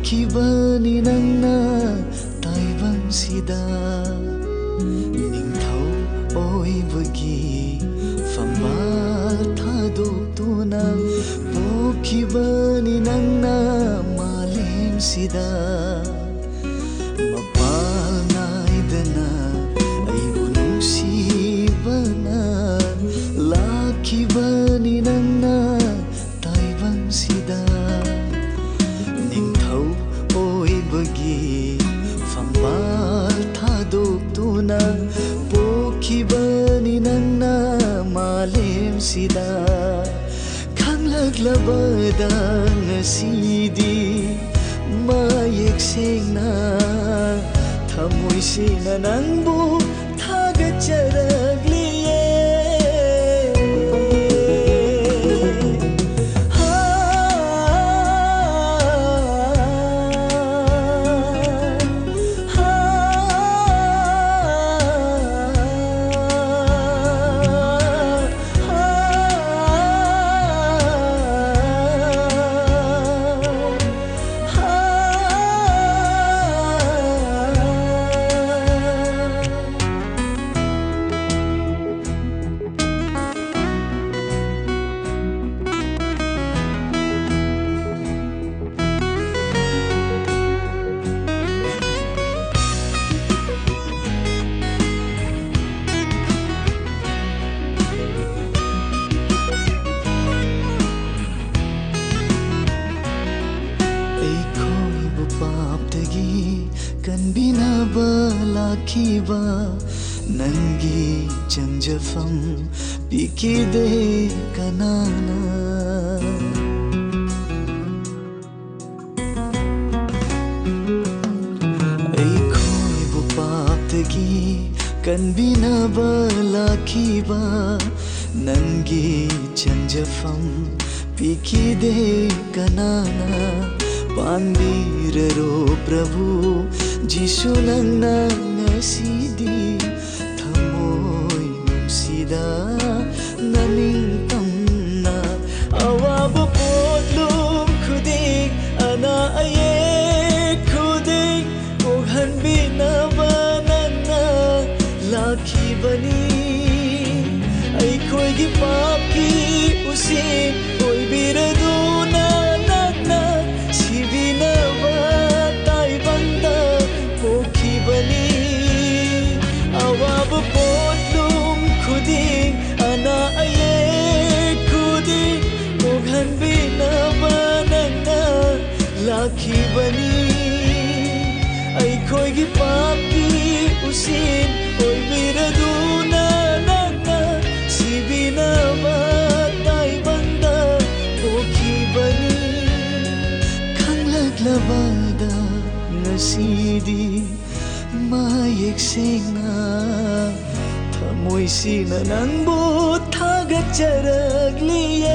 ꯄꯣꯛꯈꯤꯕꯅꯤ ꯅꯪꯅ ꯇꯥꯏꯕꯪꯁꯤꯗ ꯅꯤꯡꯊꯧ ꯑꯣꯏꯕꯒꯤ ꯐꯝꯕꯥꯜ ꯊꯥꯗꯣꯛꯇꯨꯅ ꯄꯣꯛꯈꯤꯕꯅꯤ ꯅꯪꯅ ꯃꯥꯂꯦꯝꯁꯤꯗ ꯃꯄꯥꯜ ꯅꯥꯏꯗꯅ ꯑꯩꯕꯨ ꯅꯨꯡꯁꯤꯕꯅ ꯂꯥꯛꯈꯤꯕꯅꯤ ꯅꯪꯅ ꯇꯥꯏꯕꯪꯁꯤꯗ ꯅꯤꯡꯊꯧ ꯑꯣꯏꯕꯒꯤ ꯐꯝꯕꯥꯜ ꯊꯥꯗꯣꯛꯇꯨꯅ ꯄꯣꯛꯈꯤꯕꯅꯤ ꯅꯪꯅ ꯃꯥꯂꯦꯝꯁꯤꯗ ꯈꯪꯂꯛꯂꯕꯗ ꯉꯁꯤꯗꯤ ꯃꯌꯦꯛ ꯁꯦꯡꯅ ꯊꯃꯣꯏꯁꯤꯅ ꯅꯪꯕꯨ ꯊꯥꯒꯠꯆꯔꯛꯂꯤꯌꯦ ꯀꯟꯕꯤꯅꯕ ꯂꯥꯛꯈꯤꯕ ꯅꯪꯒꯤ ꯆꯪꯖꯐꯝ ꯄꯤꯈꯤꯗꯦ ꯀꯅꯥꯅ ꯑꯩꯈꯣꯏꯕꯨ ꯄꯥꯞꯇꯒꯤ ꯀꯟꯕꯤꯅꯕ ꯂꯥꯛꯈꯤꯕ ꯅꯪꯒꯤ ꯆꯪꯖꯐꯝ ꯄꯤꯈꯤꯗꯦ ꯀꯅꯥꯅ ꯄꯥꯟꯕꯤꯔꯔꯣ ꯄ꯭ꯔꯚꯨ ꯖꯤꯁꯨ ꯅꯪꯅ ꯉꯁꯤꯗꯤ ꯊꯃꯣꯏ ꯅꯨꯡꯁꯤꯗ ꯅꯅꯤꯡꯇꯝꯅ ꯑꯋꯥꯕ ꯄꯣꯠꯂꯨꯝ ꯈꯨꯗꯤꯡ ꯑꯅꯥ ꯑꯌꯦꯛ ꯈꯨꯗꯤꯡ ꯀꯣꯛꯍꯟꯕꯤꯅꯕ ꯅꯪꯅ ꯂꯥꯛꯈꯤꯕꯅꯤ ꯑꯩꯈꯣꯏꯒꯤ ꯄꯥꯞꯀꯤ ꯎꯁꯤꯟ ꯑꯣꯏꯕꯤꯔꯗꯨꯅ ꯑꯋꯥꯕ ꯄꯣꯠꯂꯨꯝ ꯈꯨꯗꯤꯡ ꯑꯅꯥ ꯑꯌꯦꯛ ꯈꯨꯗꯤꯡ ꯀꯣꯛꯍꯟꯕꯤꯅꯕ ꯅꯪꯅ ꯂꯥꯛꯈꯤꯕꯅꯤ ꯑꯩꯈꯣꯏꯒꯤ ꯄꯥꯞꯀꯤ ꯎꯁꯤꯟ ꯑꯣꯏꯕꯤꯔꯗꯨꯅ ꯅꯪꯅ ꯁꯤꯕꯤꯅꯕ ꯇꯥꯏꯕꯪꯗ ꯄꯣꯛꯈꯤꯕꯅꯤ ꯈꯪꯂꯛꯂꯕꯗ ꯉꯁꯤꯗꯤ ꯃꯌꯦꯛ ꯁꯦꯡꯅ ꯊꯃꯣꯏꯁꯤꯅ ꯅꯪꯕꯨ ꯊꯥꯒꯠꯆꯔꯛꯂꯤꯌꯦ